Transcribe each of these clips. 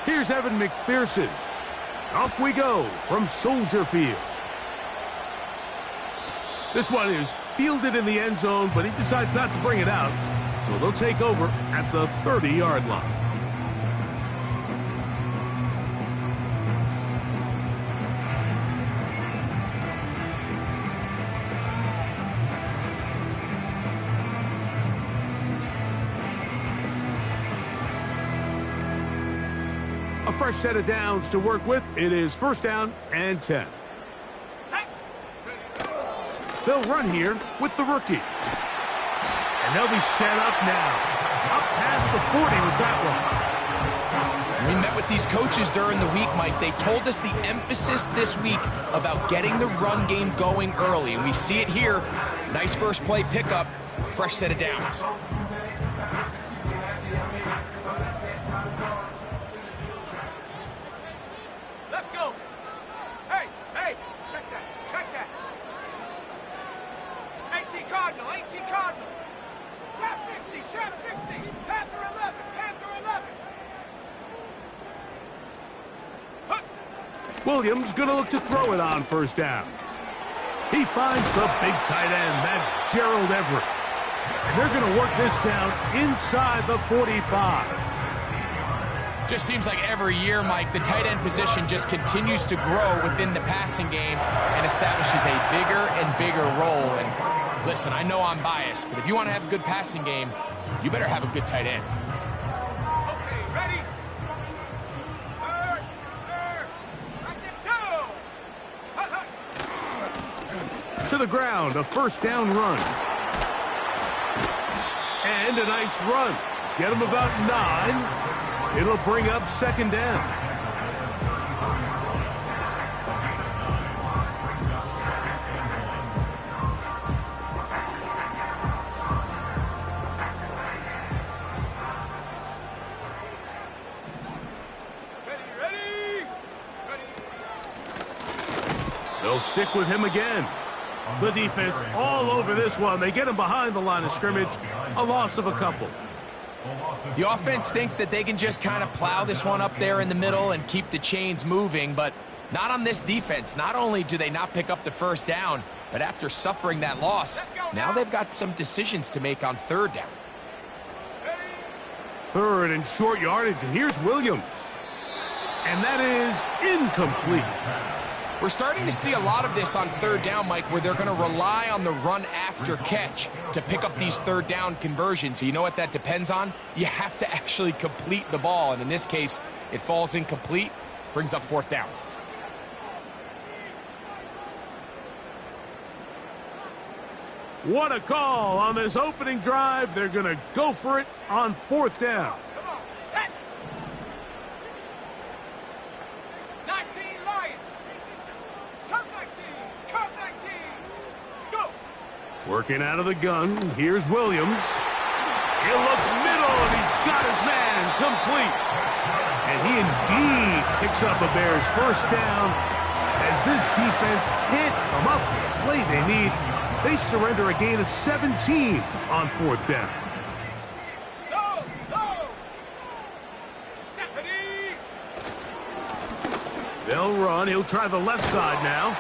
Here's Evan McPherson. Off we go from Soldier Field. This one is fielded in the end zone, but he decides not to bring it out. So they'll take over at the 30-yard line. A fresh set of downs to work with. It is first down and 10. They'll run here with the rookie. And they'll be set up now. Up past the 40 with that one. We met with these coaches during the week, Mike. They told us the emphasis this week about getting the run game going early. And we see it here. Nice first play pickup. Fresh set of downs. Let's go. Hey, check that. 18 Cardinal. Trap 60. Panther 11. Williams going to look to throw it on first down. He finds the big tight end. That's Gerald Everett. And they're going to work this down inside the 45. Just seems like every year, Mike, the tight end position just continues to grow within the passing game and establishes a bigger and bigger role. And listen, I know I'm biased, but if you want to have a good passing game, you better have a good tight end. Okay, ready? To the ground, a first down run. And a nice run. Get him about 9. It'll bring up second down. Ready. They'll stick with him again. The defense all over this one. They get him behind the line of scrimmage. A loss of a couple. The offense thinks that they can just kind of plow this one up there in the middle and keep the chains moving, but not on this defense. Not only do they not pick up the first down, but after suffering that loss, now they've got some decisions to make on third down. Third and short yardage, and here's Williams. And that is incomplete. We're starting to see a lot of this on third down, Mike, where they're going to rely on the run after catch to pick up these third down conversions. So you know what that depends on? You have to actually complete the ball, and in this case, it falls incomplete, brings up fourth down. What a call on this opening drive. They're going to go for it on fourth down. Come on, set. 19 Lions. Come 19. Go. Working out of the gun. Here's Williams. He'll look middle, and he's got his man complete. And he indeed picks up a Bears first down. As this defense can't come up with the play they need, they surrender a gain of 17 on fourth down. No. They'll run. He'll try the left side now.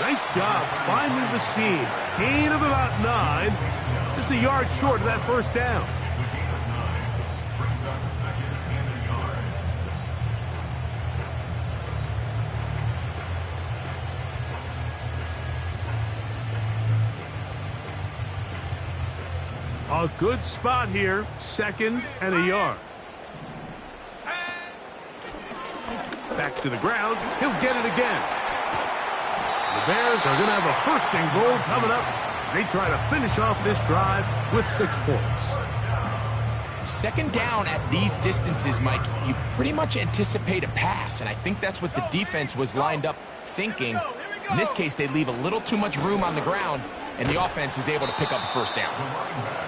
Nice job finding the seam. Gain of about 9. Just a yard short of that first down. A good spot here. Second and a yard. Back to the ground. He'll get it again. The Bears are going to have a first and goal coming up. They try to finish off this drive with 6 points. Second down at these distances, Mike, you pretty much anticipate a pass, and I think that's what the defense was lined up thinking. In this case, they leave a little too much room on the ground, and the offense is able to pick up a first down.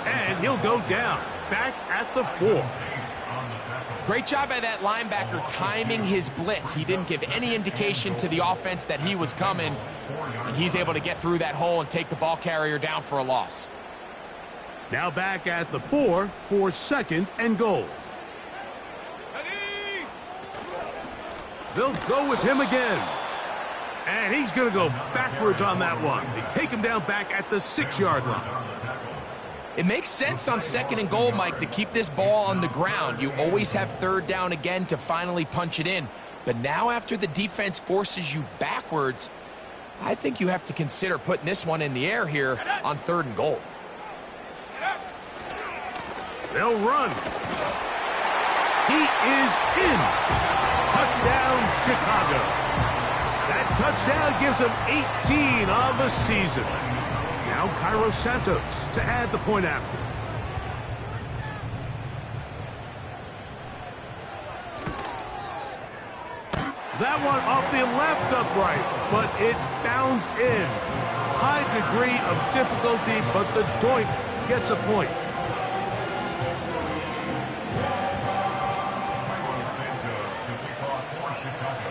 And he'll go down, back at the 4. Great job by that linebacker timing his blitz. He didn't give any indication to the offense that he was coming, and he's able to get through that hole and take the ball carrier down for a loss. Now back at the 4 for 2nd and goal. Ready? They'll go with him again. And he's going to go backwards on that one. They take him down back at the 6-yard line. It makes sense on 2nd and goal, Mike, to keep this ball on the ground. You always have 3rd down again to finally punch it in. But now after the defense forces you backwards, I think you have to consider putting this one in the air here on 3rd and goal. They'll run. He is in. Touchdown, Chicago. That touchdown gives him 18 on the season. Now Cairo Santos to add the point after. That one off the left upright, but it bounds in. High degree of difficulty, but the doink gets a point.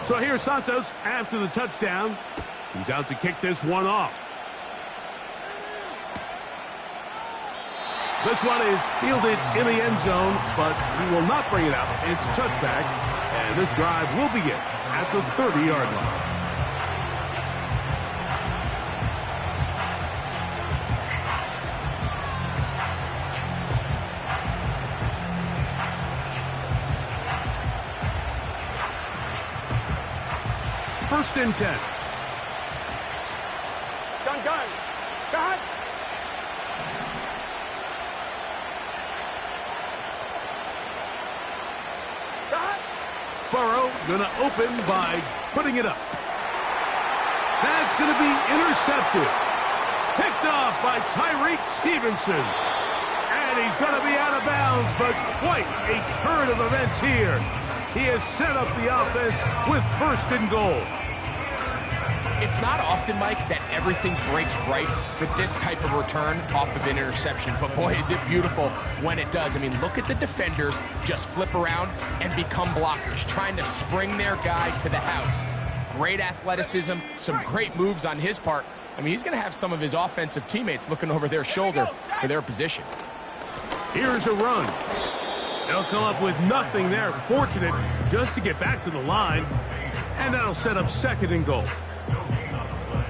So here's Santos after the touchdown. He's out to kick this one off. This one is fielded in the end zone, but he will not bring it out. It's touchback, and this drive will begin at the 30-yard line. First and 10. Gun. Gun. Burrow gonna open by putting it up. That's gonna be intercepted. Picked off by Tyreek Stevenson. And he's gonna be out of bounds, but quite a turn of events here. He has set up the offense with 1st and goal. It's not often, Mike, that everything breaks right for this type of return off of an interception. But boy, is it beautiful when it does. I mean, look at the defenders just flip around and become blockers, trying to spring their guy to the house. Great athleticism, some great moves on his part. I mean, he's going to have some of his offensive teammates looking over their shoulder for their position. Here's a run. They'll come up with nothing there. Fortunate just to get back to the line. And that'll set up 2nd and goal.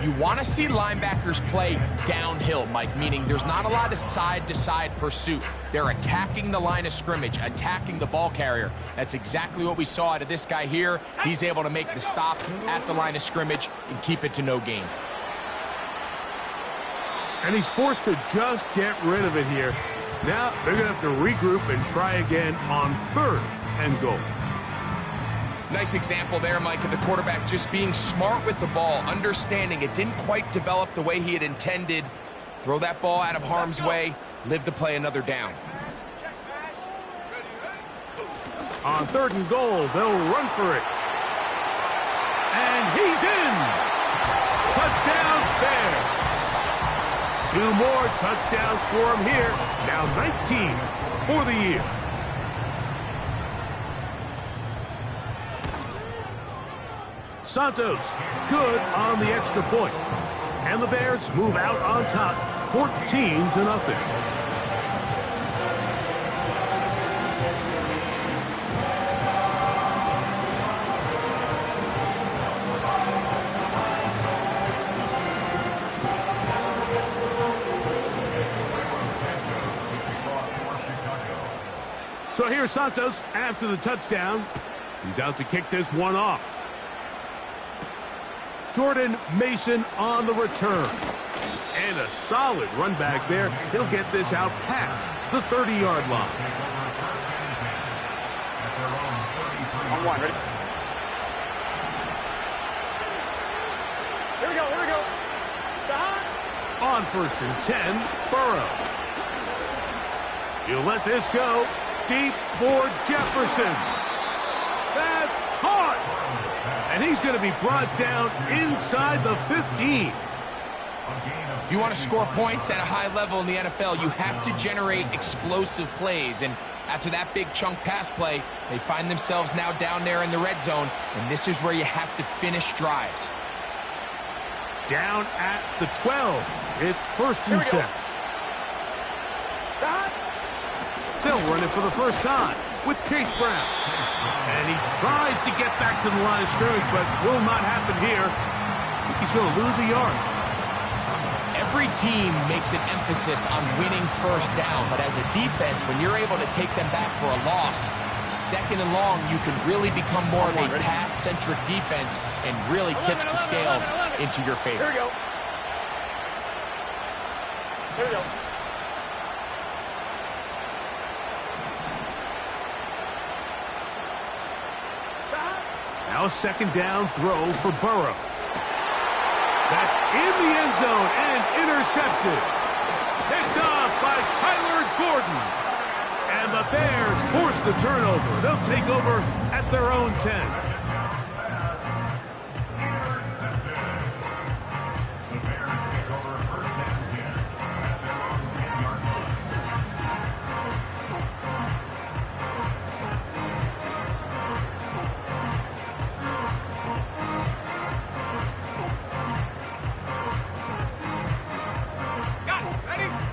You want to see linebackers play downhill, Mike, meaning there's not a lot of side-to-side pursuit. They're attacking the line of scrimmage, attacking the ball carrier. That's exactly what we saw out of this guy here. He's able to make the stop at the line of scrimmage and keep it to no gain. And he's forced to just get rid of it here. Now they're going to have to regroup and try again on 3rd and goal. Nice example there, Mike, of the quarterback just being smart with the ball, understanding it didn't quite develop the way he had intended. Throw that ball out of harm's way, live to play another down. On 3rd and goal, they'll run for it. And he's in. Touchdown Bears. 2 more touchdowns for him here. Now 19 for the year. Santos, good on the extra point. And the Bears move out on top, 14-0. So here's Santos after the touchdown. He's out to kick this one off. Jordan Mason on the return. And a solid run back there. He'll get this out past the 30-yard line. On 1, ready? Here we go. On 1st and 10, Burrow. He'll let this go deep for Jefferson. That's caught. And he's going to be brought down inside the 15. If you want to score points at a high level in the NFL, you have to generate explosive plays. And after that big chunk pass play, they find themselves now down there in the red zone, and this is where you have to finish drives. Down at the 12. It's 1st and 10. They'll run it for the first time with Case Brown. And he tries to get back to the line of scrimmage, but will not happen here. I think he's going to lose a yard. Every team makes an emphasis on winning first down, but as a defense, when you're able to take them back for a loss, 2nd and long, you can really become more of a pass-centric defense and really tips the scales into your favor. Here we go. Here we go. Now a 2nd down throw for Burrow. That's in the end zone and intercepted. Picked off by Kyler Gordon. And the Bears force the turnover. They'll take over at their own 10.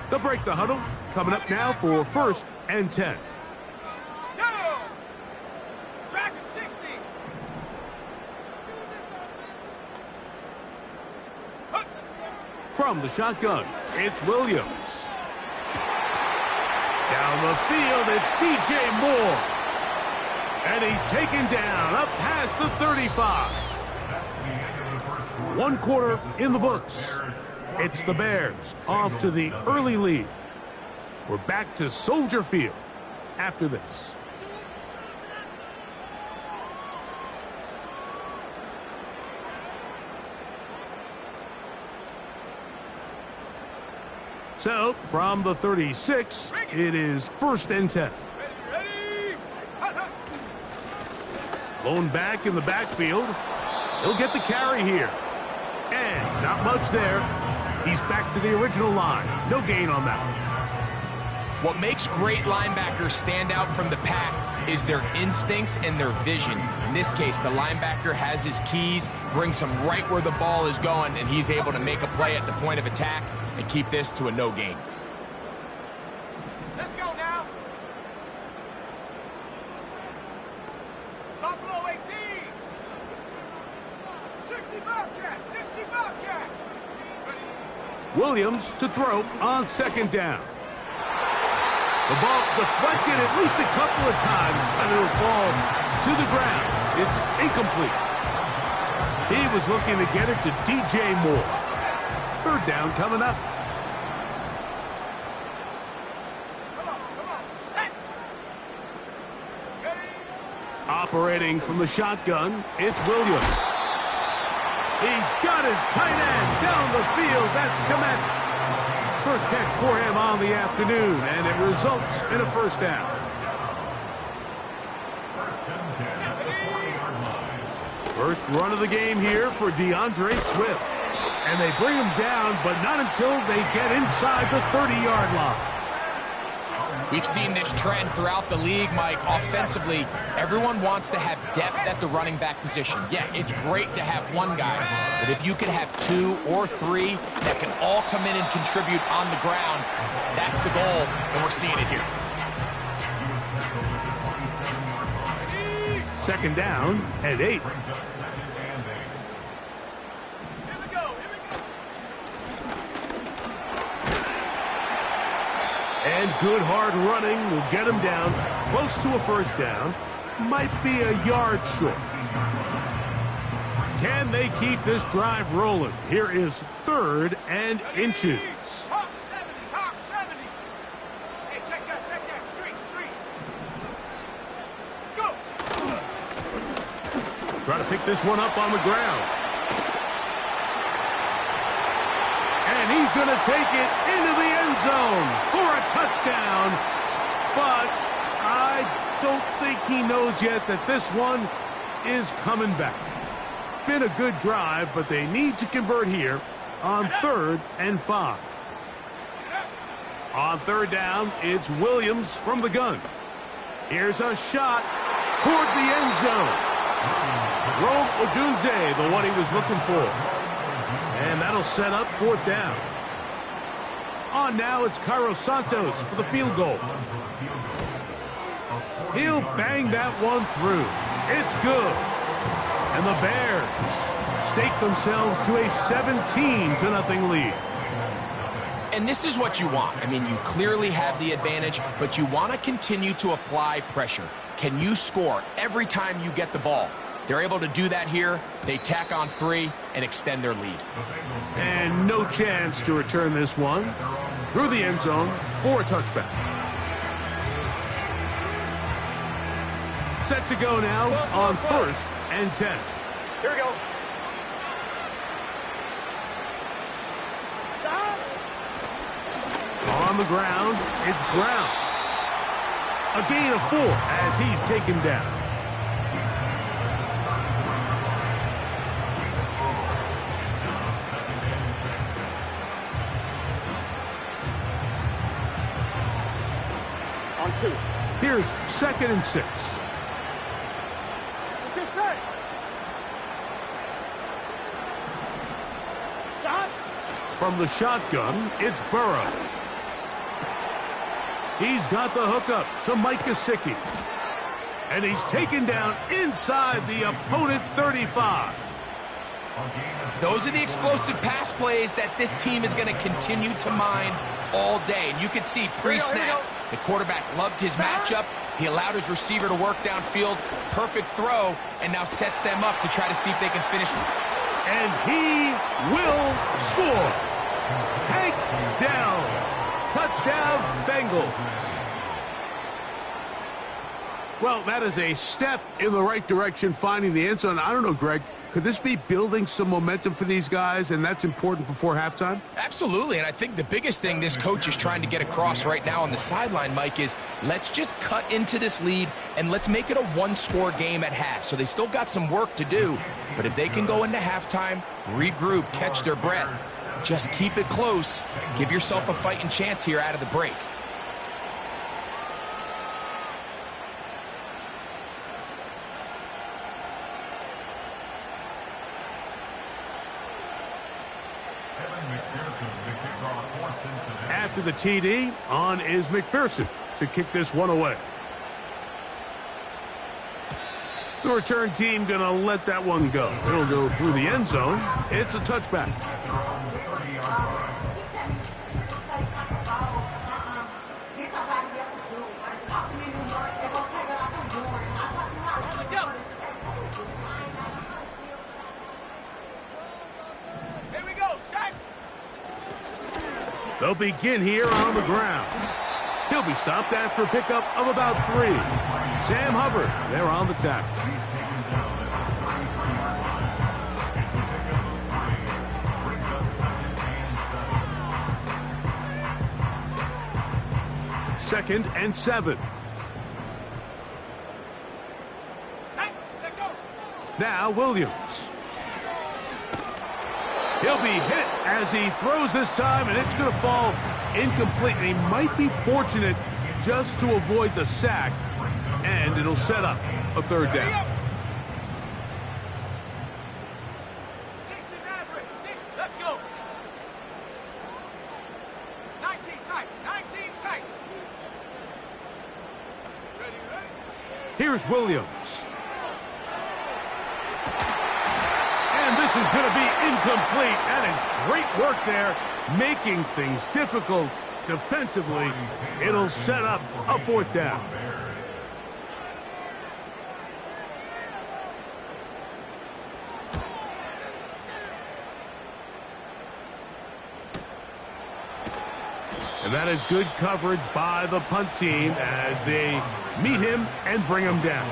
They'll break the huddle. Coming up now for 1st and 10. Track at 60. From the shotgun, it's Williams. Down the field, it's DJ Moore. And he's taken down up past the 35. 1 quarter in the books. It's the Bears off to the early lead. We're back to Soldier Field after this. So, from the 36, it is 1st and 10. Lone back in the backfield. He'll get the carry here. And not much there. He's back to the original line. No gain on that one. What makes great linebackers stand out from the pack is their instincts and their vision. In this case, the linebacker has his keys, brings him right where the ball is going, and he's able to make a play at the point of attack and keep this to a no gain. Let's go now. Buffalo 18. 60 Bobcat. 60 Bobcat. Williams to throw on 2nd down. The ball deflected at least a couple of times, and it'll fall to the ground. It's incomplete. He was looking to get it to DJ Moore. 3rd down coming up. Operating from the shotgun, it's Williams. He's got his tight end down the field. That's Komet. First catch for him on the afternoon, and it results in a 1st down. First run of the game here for DeAndre Swift. And they bring him down, but not until they get inside the 30-yard line. We've seen this trend throughout the league, Mike. Offensively, everyone wants to have depth at the running back position. Yeah, it's great to have one guy, but if you can have 2 or 3 that can all come in and contribute on the ground, that's the goal, and we're seeing it here. 2nd down and 8. And good hard running will get him down close to a 1st down. Might be a yard short. Can they keep this drive rolling? Here is 3rd and inches. Hawk 70, Hawk 70. Hey, check that, street. Go. Try to pick this one up on the ground. And he's going to take it into the end zone for a touchdown. But I don't think he knows yet that this one is coming back. Been a good drive, but they need to convert here. on 3rd and 5. On 3rd down, it's Williams from the gun. Here's a shot toward the end zone. Rome Odunze, the one he was looking for. And that'll set up 4th down. On now, it's Cairo Santos for the field goal. He'll bang that one through. It's good. And the Bears stake themselves to a 17-0 lead. And this is what you want. I mean, you clearly have the advantage, but you want to continue to apply pressure. Can you score every time you get the ball? They're able to do that here. They tack on 3 and extend their lead. And no chance to return this one through the end zone for a touchback. Set to go now on 1st and 10. Here we go. On the ground, it's Brown. A gain of 4 as he's taken down. On 2. Here's 2nd and 6. What's this say? From the shotgun, it's Burrow. He's got the hookup to Mike Gesicki. And he's taken down inside the opponent's 35. Those are the explosive pass plays that this team is going to continue to mine all day. And you can see pre-snap, the quarterback loved his matchup. He allowed his receiver to work downfield. Perfect throw, and now sets them up to try to see if they can finish. And he will score. Tank down. Touchdown, Bengals. Well, that is a step in the right direction, finding the end zone. I don't know, Greg, could this be building some momentum for these guys, and that's important before halftime? Absolutely, and I think the biggest thing this coach is trying to get across right now on the sideline, Mike, is let's just cut into this lead, and let's make it a one-score game at half. So they still got some work to do, but if they can go into halftime, regroup, catch their breath, just keep it close, give yourself a fighting chance here out of the break. After the TD, on is McPherson to kick this one away. The return team going to let that one go. It'll go through the end zone. It's a touchback. Here we go, set. They'll begin here on the ground. He'll be stopped after a pickup of about 3. Sam Hubbard, there on the tackle. Second and 7. Set, go. Now Williams. He'll be hit as he throws this time, and it's going to fall incomplete. And he might be fortunate just to avoid the sack, and it'll set up a third down. 60 Maverick, 60, let's go. 19 tight, 19 tight. Ready, ready? Here's Williams. And this is going to be incomplete. That is great work there, making things difficult defensively. It'll set up a 4th down. And that is good coverage by the punt team as they meet him and bring him down.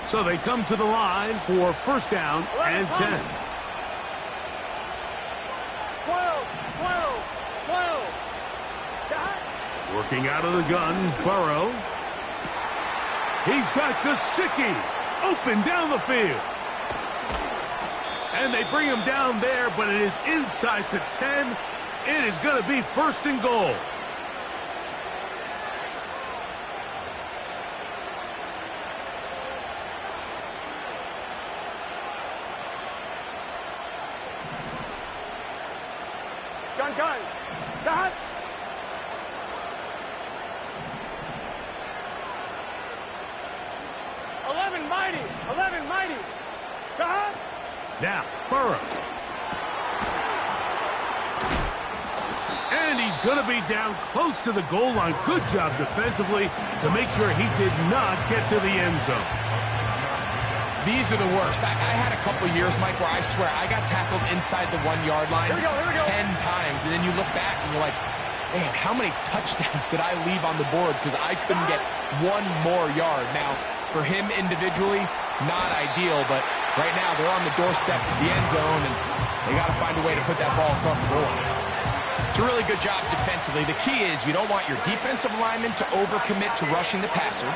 So they come to the line for 1st down and 10. 12, 12, 12. Dot. Working out of the gun, Burrow. He's got Gesicki open down the field. And they bring him down there, but it is inside the 10. It is going to be 1st and goal. Gun. Got. Mighty. Got. Now, Burrow. And he's going to be down close to the goal line. Good job defensively to make sure he did not get to the end zone. These are the worst. I had a couple years, Mike, where I swear I got tackled inside the 1-yard line 10 times, and then you look back and you're like, man, how many touchdowns did I leave on the board because I couldn't get one more yard? Now, for him individually, not ideal, but right now they're on the doorstep of the end zone, and they got to find a way to put that ball across the board. It's a really good job defensively. The key is you don't want your defensive linemen to overcommit to rushing the passer,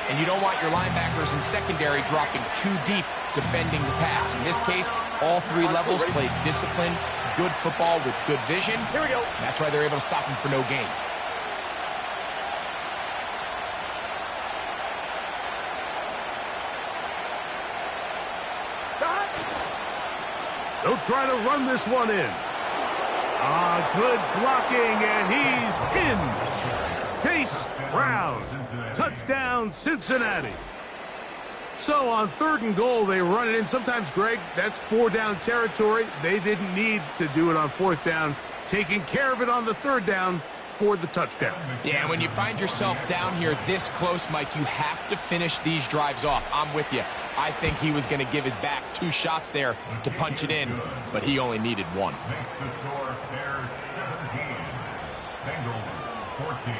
and you don't want your linebackers and secondary dropping too deep defending the pass. In this case, all 3 levels played disciplined, good football with good vision. Here we go. That's why they're able to stop him for no gain. They'll try to run this one in. Good blocking, and he's in. Chase Brown. Touchdown, Cincinnati. So on 3rd and goal, they run it in. Sometimes, Greg, that's 4-down territory. They didn't need to do it on 4th down. Taking care of it on the 3rd down for the touchdown. Yeah, and when you find yourself down here this close, Mike, you have to finish these drives off. I'm with you. I think he was going to give his back 2 shots there to punch it in, but he only needed 1. Makes the score Bears 17, Bengals 14.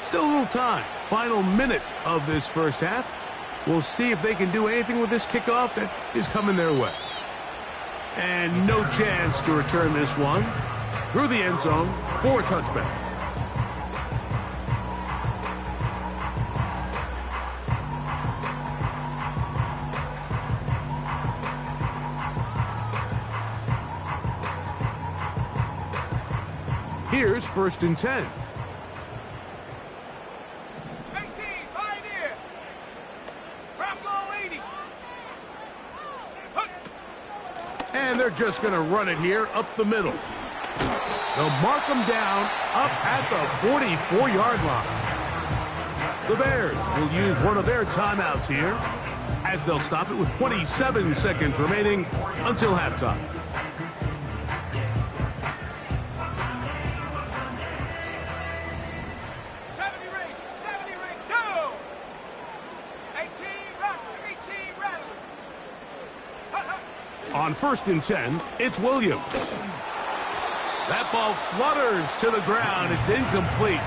Still a little time. Final minute of this first half. We'll see if they can do anything with this kickoff that is coming their way. And no chance to return this one through the end zone for a touchback. Here's 1st and 10. 18, Pioneer. Drop goal 80. And they're just going to run it here up the middle. They'll mark them down up at the 44-yard line. The Bears will use one of their timeouts here as they'll stop it with 27 seconds remaining until halftime. On 1st and 10, it's Williams. That ball flutters to the ground. It's incomplete.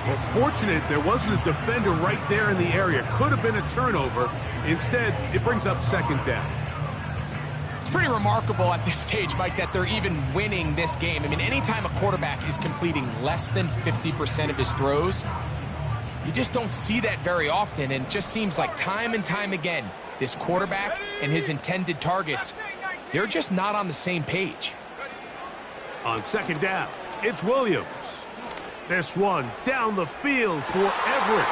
Well, fortunate there wasn't a defender right there in the area. Could have been a turnover. Instead, it brings up 2nd down. It's pretty remarkable at this stage, Mike, that they're even winning this game. I mean, anytime a quarterback is completing less than 50% of his throws, you just don't see that very often, and it just seems like time and time again, this quarterback and his intended targets, they're just not on the same page. On 2nd down, it's Williams. This one down the field for Everett.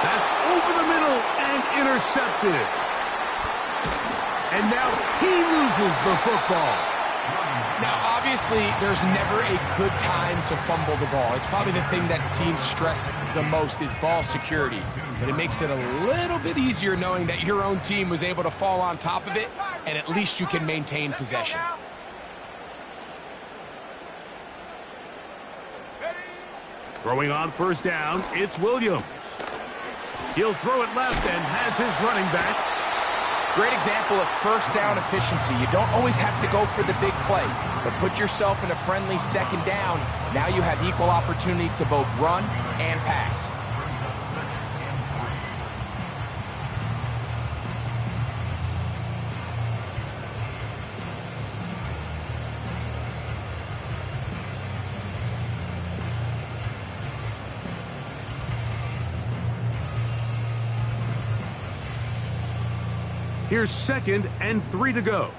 That's over the middle and intercepted. And now he loses the football. Now, obviously, there's never a good time to fumble the ball. It's probably the thing that teams stress the most is ball security. But it makes it a little bit easier knowing that your own team was able to fall on top of it, and at least you can maintain possession. Throwing on 1st down, it's Williams. He'll throw it left and has his running back. Great example of 1st down efficiency. You don't always have to go for the big play, but put yourself in a friendly 2nd down. Now you have equal opportunity to both run and pass. Here's 2nd and 3 to go.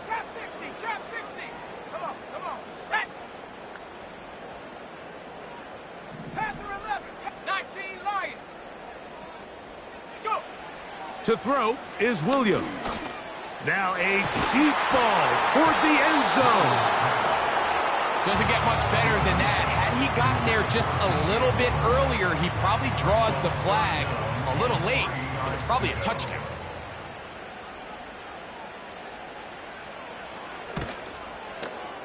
Trap 60, trap 60. Come on, set. Panther 11, 19 Lion. Go. To throw is Williams. Now a deep ball toward the end zone. Doesn't get much better than that. Had he gotten there just a little bit earlier, he probably draws the flag a little late, but it's probably a touchdown.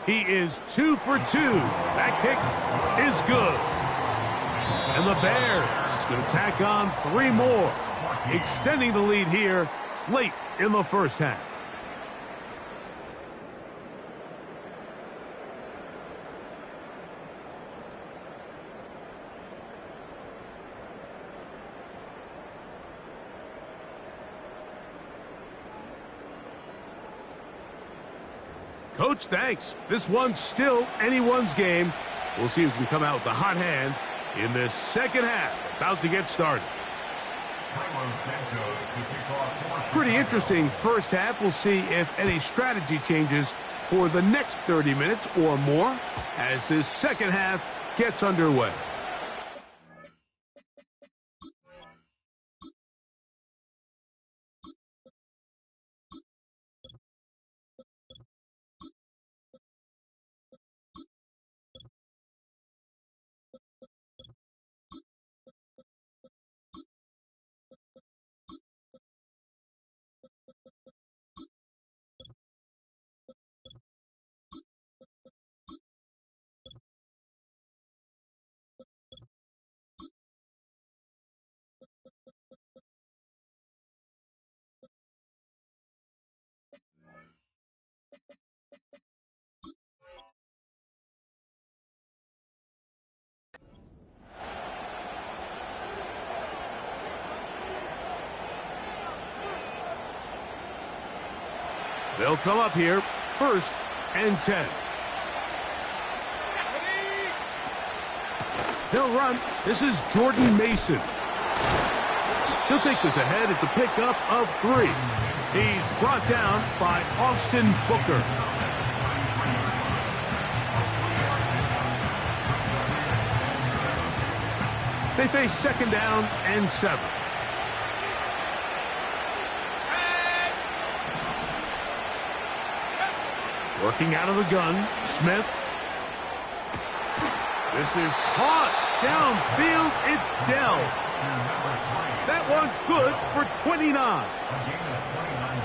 He is 2 for 2. That kick is good. And the Bears going to tack on 3 more, extending the lead here late in the first half. Coach, thanks. This one's still anyone's game. We'll see if we can come out with a hot hand in this second half. About to get started. Pretty interesting first half. We'll see if any strategy changes for the next 30 minutes or more as this second half gets underway. They'll come up here, 1st and 10. They'll run. This is Jordan Mason. He'll take this ahead. It's a pickup of 3. He's brought down by Austin Booker. They face 2nd down and 7. Working out of the gun, Smith. This is caught. Downfield, it's Dell. That one good for 29.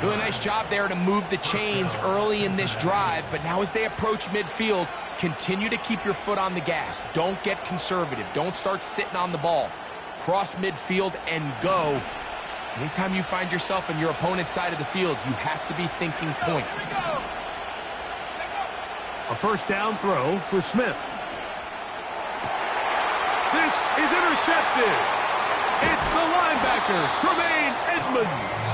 Doing a nice job there to move the chains early in this drive, but now as they approach midfield, continue to keep your foot on the gas. Don't get conservative. Don't start sitting on the ball. Cross midfield and go. Anytime you find yourself on your opponent's side of the field, you have to be thinking points. A 1st down throw for Smith. This is intercepted. It's the linebacker, Tremaine Edmonds.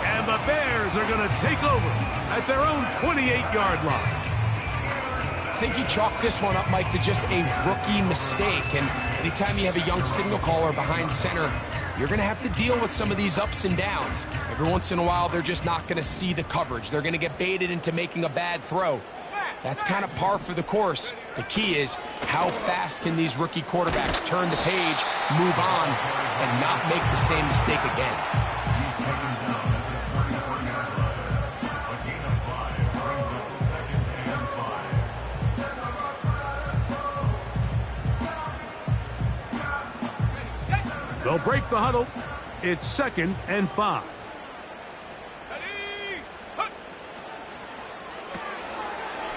And the Bears are going to take over at their own 28-yard line. I think you chalk this one up, Mike, to just a rookie mistake. And anytime you have a young signal caller behind center, you're going to have to deal with some of these ups and downs. Every once in a while, they're just not going to see the coverage. They're going to get baited into making a bad throw. That's kind of par for the course. The key is how fast can these rookie quarterbacks turn the page, move on, and not make the same mistake again. They'll break the huddle. It's 2nd and 5.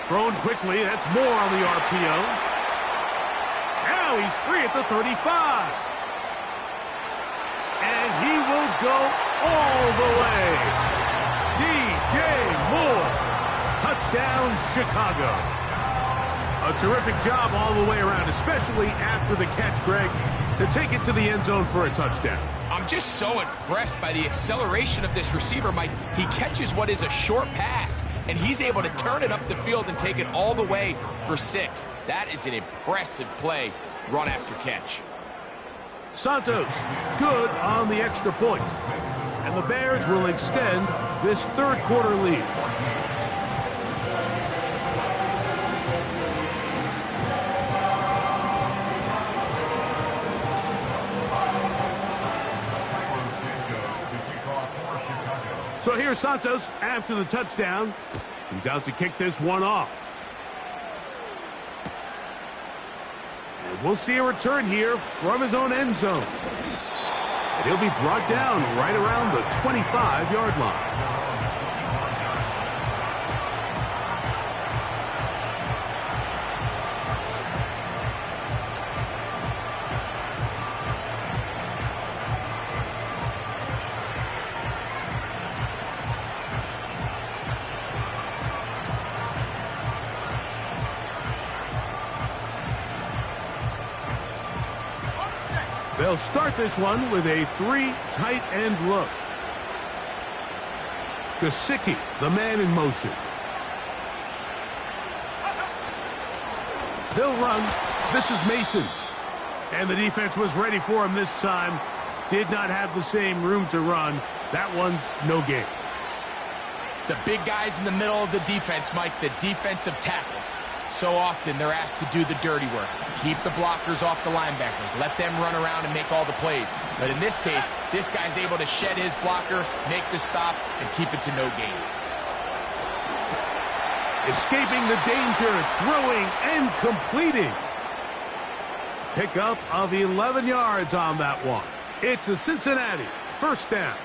Thrown quickly. That's more on the RPO. Now he's free at the 35. And he will go all the way. DJ Moore. Touchdown, Chicago. A terrific job all the way around, especially after the catch, Greg, to take it to the end zone for a touchdown. I'm just so impressed by the acceleration of this receiver, Mike. He catches what is a short pass, and he's able to turn it up the field and take it all the way for 6. That is an impressive play, run after catch. Santos, good on the extra point. And the Bears will extend this third quarter lead. So here's Santos after the touchdown. He's out to kick this one off. And we'll see a return here from his own end zone. And he'll be brought down right around the 25-yard line. They'll start this one with a three tight end look. Gesicki, the man in motion. They'll run. This is Mason. And the defense was ready for him this time. Did not have the same room to run. That one's no gain. The big guys in the middle of the defense, Mike, the defensive tackles. So often they're asked to do the dirty work. Keep the blockers off the linebackers. Let them run around and make all the plays. But in this case, this guy's able to shed his blocker, make the stop, and keep it to no gain. Escaping the danger, throwing and completing. Pickup of 11 yards on that one. It's a Cincinnati first down.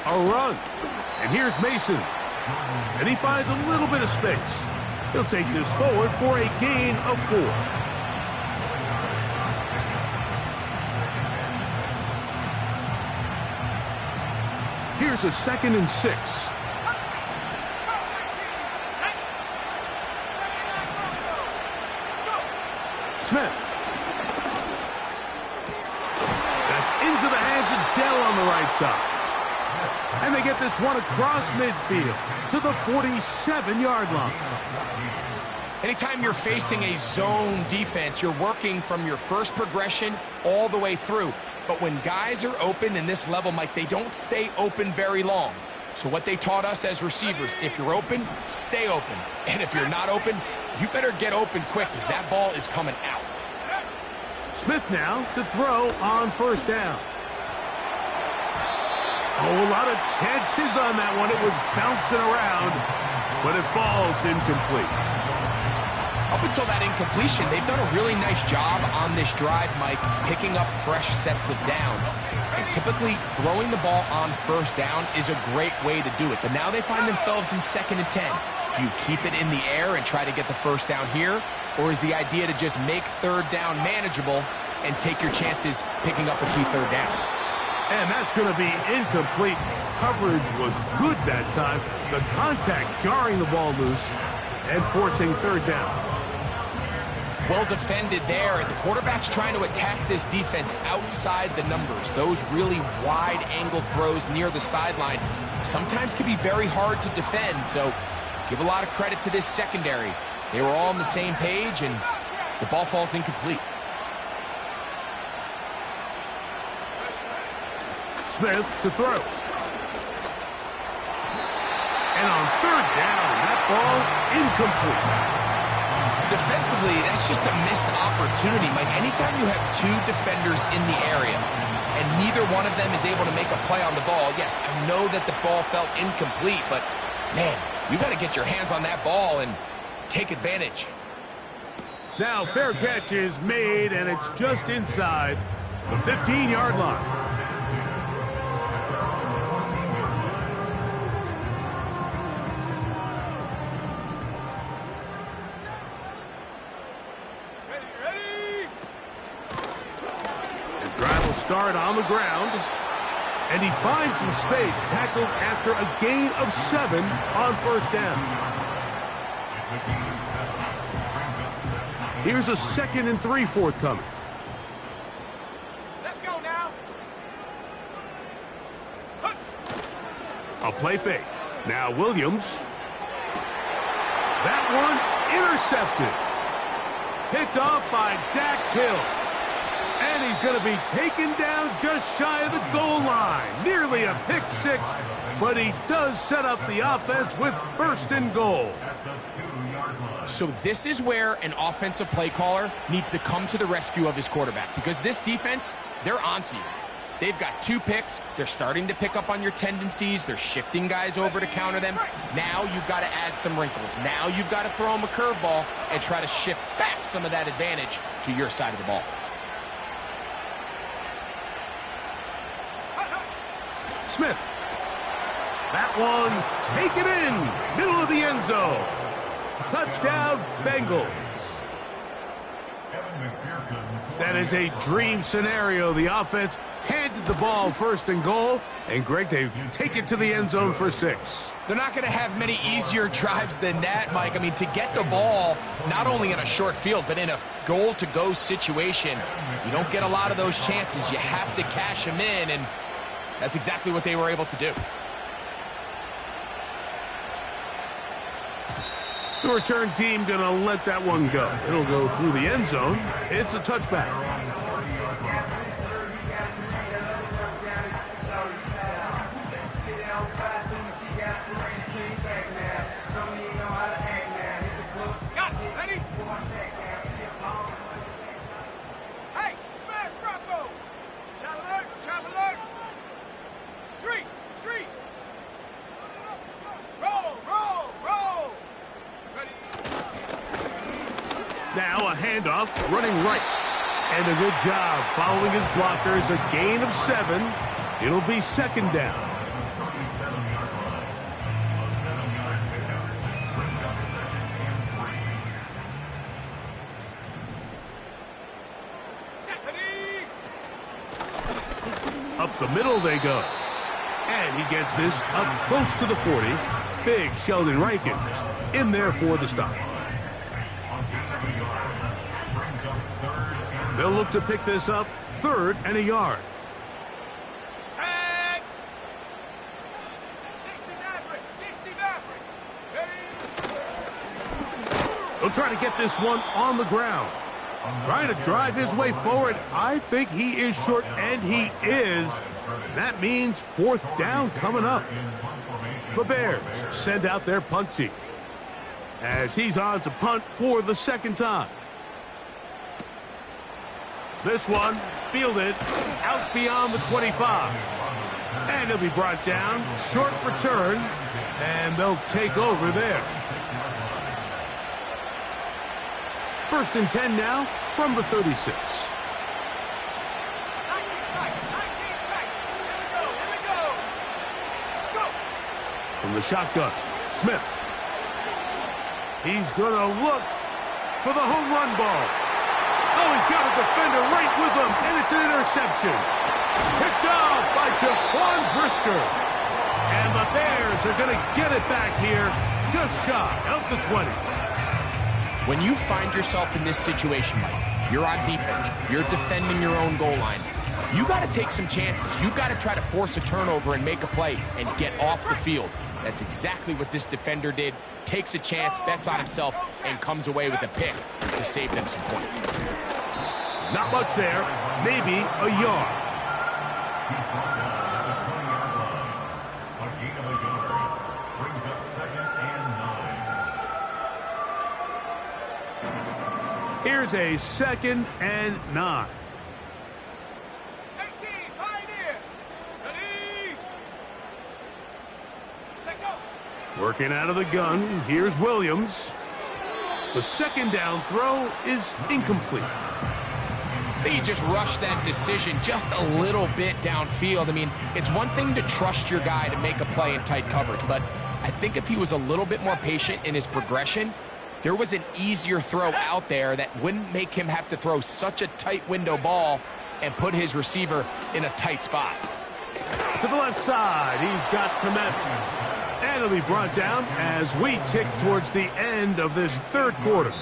A run. And here's Mason. And he finds a little bit of space. He'll take this forward for a gain of 4. Here's a 2nd and 6. Smith. That's into the hands of Dell on the right side. And they get this one across midfield to the 47-yard line. Anytime you're facing a zone defense, you're working from your first progression all the way through. But when guys are open in this level, Mike, they don't stay open very long. So what they taught us as receivers, if you're open, stay open. And if you're not open, you better get open quick because that ball is coming out. Smith now to throw on first down. Oh, a lot of chances on that one. It was bouncing around, but it falls incomplete. Up until that incompletion, they've done a really nice job on this drive, Mike, picking up fresh sets of downs. And typically, throwing the ball on first down is a great way to do it. But now they find themselves in 2nd and 10. Do you keep it in the air and try to get the first down here? Or is the idea to just make third down manageable and take your chances picking up a key third down? And that's going to be incomplete. Coverage was good that time. The contact jarring the ball loose and forcing third down. Well defended there. The quarterback's trying to attack this defense outside the numbers. Those really wide angle throws near the sideline sometimes can be very hard to defend. So give a lot of credit to this secondary. They were all on the same page and the ball falls incomplete. Smith to throw. And on third down, that ball incomplete. Defensively, that's just a missed opportunity, Mike. Anytime you have 2 defenders in the area and neither one of them is able to make a play on the ball, yes, I know that the ball felt incomplete, but man, you got to get your hands on that ball and take advantage. Now fair catch is made, and it's just inside the 15-yard line. Start on the ground, and he finds some space, tackled after a gain of 7 on first down. Here's a 2nd and 3 forthcoming. Let's go now. A play fake. Now Williams. That one intercepted. Picked off by Dax Hill. And he's going to be taken down just shy of the goal line. Nearly a pick six, but he does set up the offense with first and goal. So this is where an offensive play caller needs to come to the rescue of his quarterback, because this defense, they're onto you. They've got 2 picks. They're starting to pick up on your tendencies. They're shifting guys over to counter them. Now you've got to add some wrinkles. Now you've got to throw them a curveball and try to shift back some of that advantage to your side of the ball. Smith. That one taken in. Middle of the end zone. Touchdown, Bengals. That is a dream scenario. The offense handed the ball first and goal. And, Greg, they take it to the end zone for 6. They're not going to have many easier drives than that, Mike. I mean, to get the ball, not only in a short field, but in a goal-to-go situation, you don't get a lot of those chances. You have to cash them in, and that's exactly what they were able to do. The return team going to let that one go. It'll go through the end zone. It's a touchback. Got it. Ready? Hey, smash Bronco. Chop alert, chop alert. Street, street. Roll, roll, roll. Ready? Now a handoff, running right. And a good job following his blockers. A gain of 7. It'll be second down. Up the middle they go. And he gets this up close to the 40. Big Sheldon Rankins in there for the stop. They'll look to pick this up, 3rd and a yard. Set. 60 Maverick, 60 Maverick. Ready? He'll try to get this one on the ground. Trying to drive his way forward. I think he is short, and he is. That means 4th down coming up. The Bears send out their punt team as he's on to punt for the 2nd time. This one fielded out beyond the 25. And he'll be brought down. Short return, and they'll take over there. 1st and 10 now from the 36. 19 tight, 19 tight. Here we go, here we go. Go. From the shotgun, Smith. He's going to look for the home run ball. Oh, he's got a defender right with him, and it's an interception. Picked off by Jaquan Brisker. And the Bears are going to get it back here just shy of the 20. When you find yourself in this situation, Mike, you're on defense, you're defending your own goal line, you got to take some chances. You got to try to force a turnover and make a play and get off the field. That's exactly what this defender did. Takes a chance, bets on himself, and comes away with a pick to save them some points. Not much there, maybe a yard. Here's a 2nd and 9. 18, Pioneer. Ready? Take go. Working out of the gun, here's Williams. The 2nd down throw is incomplete. I think he just rushed that decision just a little bit downfield. I mean, it's one thing to trust your guy to make a play in tight coverage, but I think if he was a little bit more patient in his progression, there was an easier throw out there that wouldn't make him have to throw such a tight window ball and put his receiver in a tight spot. To the left side, he's got Komet. And he'll be brought down as we tick towards the end of this 3rd quarter.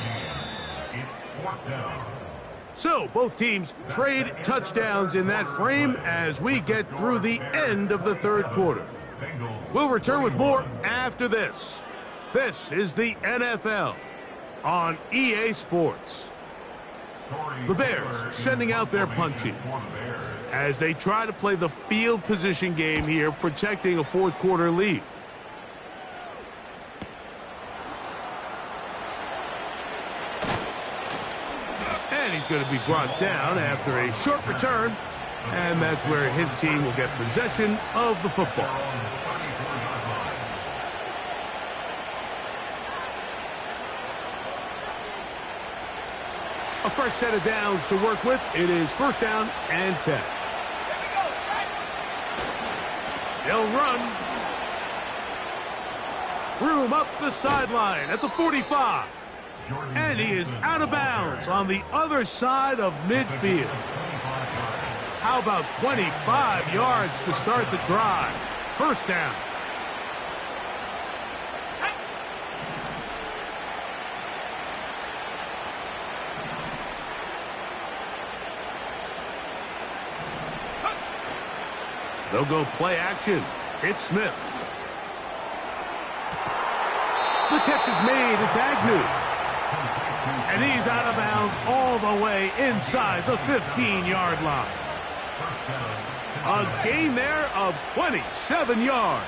So, both teams trade touchdowns in that frame as we get through the end of the 3rd quarter. We'll return with more after this. This is the NFL on EA Sports. The Bears sending out their punt team as they try to play the field position game here, protecting a fourth quarter lead. And he's going to be brought down after a short return, and that's where his team will get possession of the football. A fresh set of downs to work with. It is first down and 10. They'll run. Room up the sideline at the 45. And he is out of bounds on the other side of midfield. How about 25 yards to start the drive? First down. They'll go play action. It's Smith. The catch is made. It's Agnew. And he's out of bounds all the way inside the 15-yard line. A gain there of 27 yards.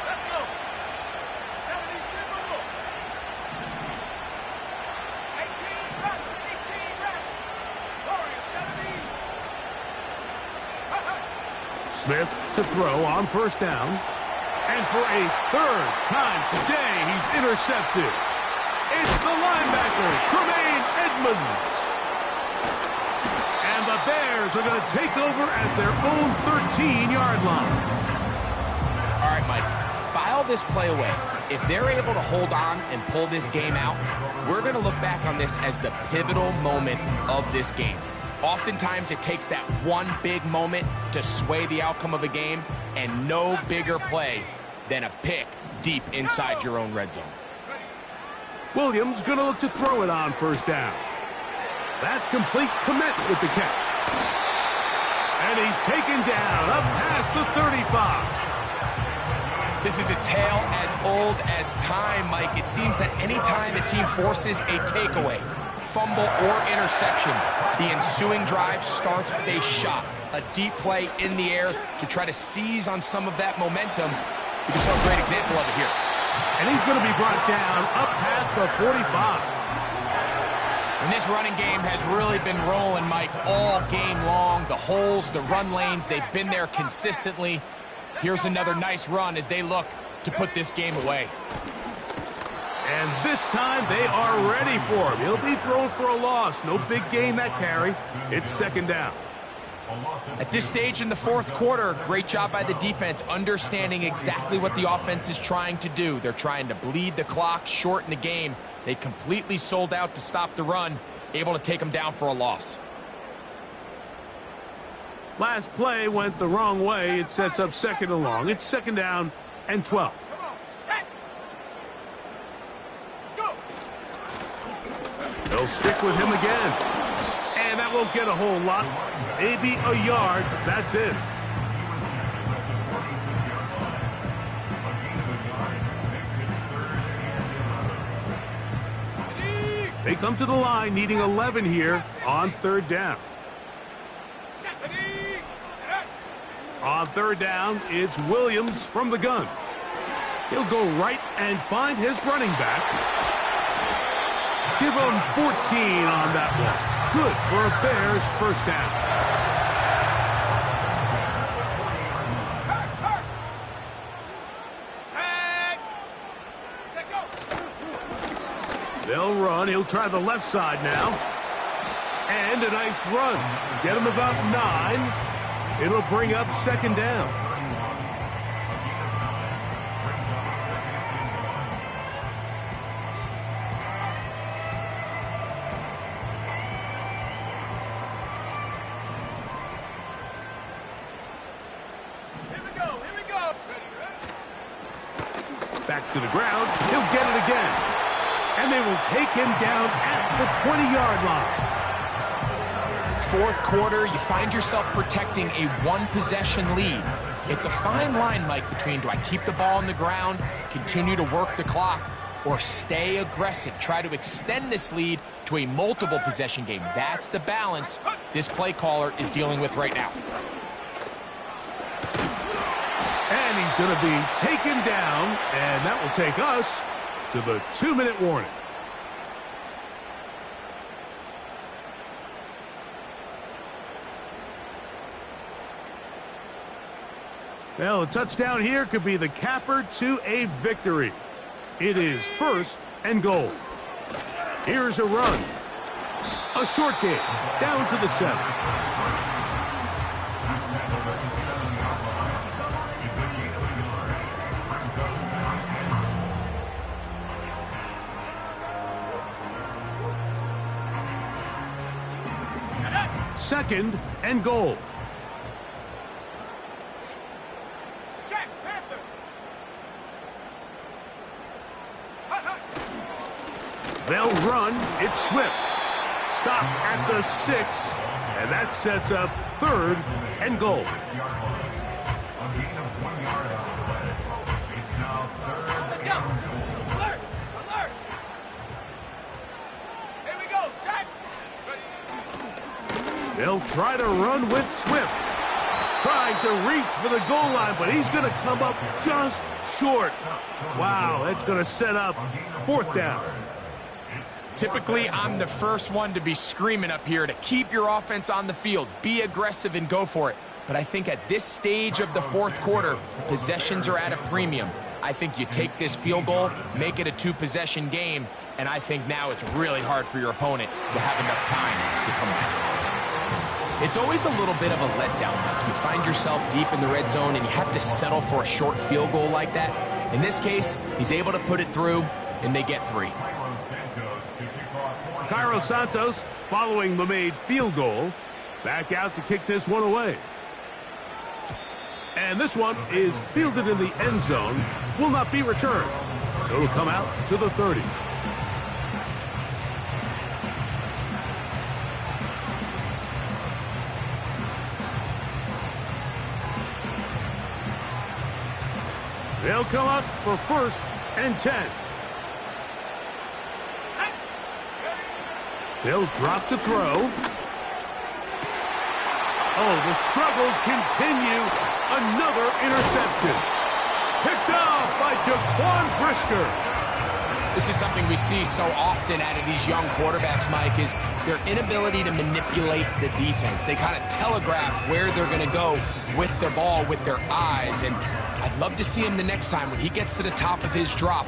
Let's go. 72 more. 18 rep. 18 rep. Warriors 17. Smith to throw on first down. And for a third time today, he's intercepted. It's the linebacker, Tremaine Edmonds. And the Bears are going to take over at their own 13-yard line. All right, Mike, file this play away. If they're able to hold on and pull this game out, we're going to look back on this as the pivotal moment of this game. Oftentimes, it takes that one big moment to sway the outcome of a game, and no bigger play than a pick deep inside your own red zone. Williams going to look to throw it on first down. That's complete. Commit with the catch. And he's taken down up past the 35. This is a tale as old as time, Mike. It seems that anytime a team forces a takeaway, fumble, or interception, the ensuing drive starts with a shot, a deep play in the air to try to seize on some of that momentum. We just saw a great example of it here. And he's going to be brought down up past the 45. And this running game has really been rolling, Mike, all game long. The holes, the run lanes, they've been there consistently. Here's another nice run as they look to put this game away. And this time they are ready for him. He'll be thrown for a loss. No big gain that carry. It's second down. At this stage in the fourth quarter, great job by the defense, understanding exactly what the offense is trying to do. They're trying to bleed the clock, shorten the game. They completely sold out to stop the run, able to take them down for a loss. Last play went the wrong way. It sets up second and long. It's second down and 12. Come on. Set. Go. They'll stick with him again. And that won't get a whole lot. Maybe a yard. That's it. They come to the line needing 11 here on third down. On third down, it's Williams from the gun. He'll go right and find his running back. Give him 14 on that one. Good for a Bears first down. They'll run. He'll try the left side now. And a nice run. Get him about 9. It'll bring up second down. Back to the ground. He'll get it again. And they will take him down at the 20-yard line. Fourth quarter, you find yourself protecting a one-possession lead. It's a fine line, Mike, between do I keep the ball on the ground, continue to work the clock, or stay aggressive, try to extend this lead to a multiple possession game. That's the balance this play caller is dealing with right now. And he's going to be taken down, and that will take us to the 2-minute warning. Well, a touchdown here could be the capper to a victory. It is 1st and goal. Here's a run. A short game, down to the 7. Second and goal. Jack Panther. They'll run. It's Swift. Stop at the 6. And that sets up 3rd and goal. A gain of 1 yard on the play. It's now 3rd Let's go. Alert! Alert! Here we go. Set. They'll try to run with Swift. Trying to reach for the goal line, but he's going to come up just short. Wow, that's going to set up 4th down. Typically, I'm the first one to be screaming up here to keep your offense on the field, be aggressive and go for it. But I think at this stage of the 4th quarter, possessions are at a premium. I think you take this field goal, make it a 2-possession game, and I think now it's really hard for your opponent to have enough time to come back. It's always a little bit of a letdown. Like you find yourself deep in the red zone and you have to settle for a short field goal like that. In this case, he's able to put it through, and they get 3. Cairo Santos, following the made field goal, back out to kick this one away. And this one is fielded in the end zone, will not be returned. So it'll come out to the 30. They'll come up for 1st and 10. They'll drop to throw. Oh, the struggles continue. Another interception. Picked off by Jaquan Brisker. This is something we see so often out of these young quarterbacks, Mike, is their inability to manipulate the defense. They kind of telegraph where they're going to go with the ball with their eyes, and I'd love to see him the next time when he gets to the top of his drop.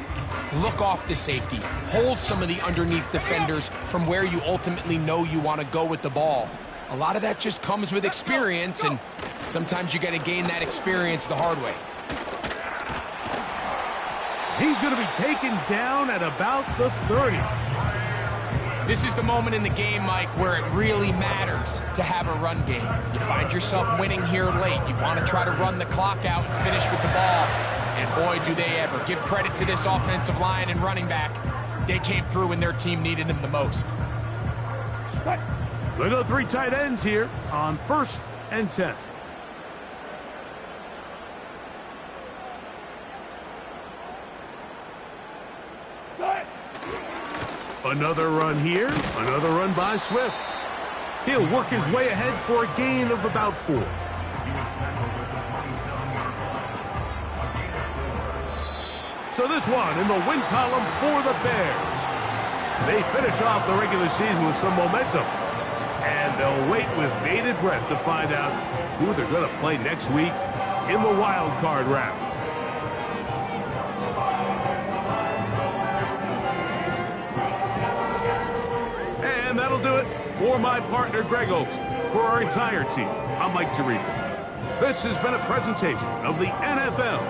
Look off the safety. Hold some of the underneath defenders from where you ultimately know you want to go with the ball. A lot of that just comes with experience, and sometimes you got to gain that experience the hard way. He's going to be taken down at about the 30. This is the moment in the game, Mike, where it really matters to have a run game. You find yourself winning here late. You want to try to run the clock out and finish with the ball. And boy, do they ever. Give credit to this offensive line and running back. They came through when their team needed them the most. We'll go 3 tight ends here on 1st and 10. Another run here, another run by Swift. He'll work his way ahead for a gain of about 4. So this one in the win column for the Bears. They finish off the regular season with some momentum. And they'll wait with bated breath to find out who they're going to play next week in the wild card round. And that'll do it for my partner, Greg Oaks. For our entire team, I'm Mike Tirico. This has been a presentation of the NFL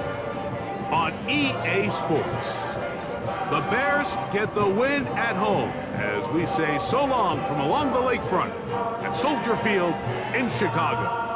on EA Sports. The Bears get the win at home as we say so long from along the lakefront at Soldier Field in Chicago.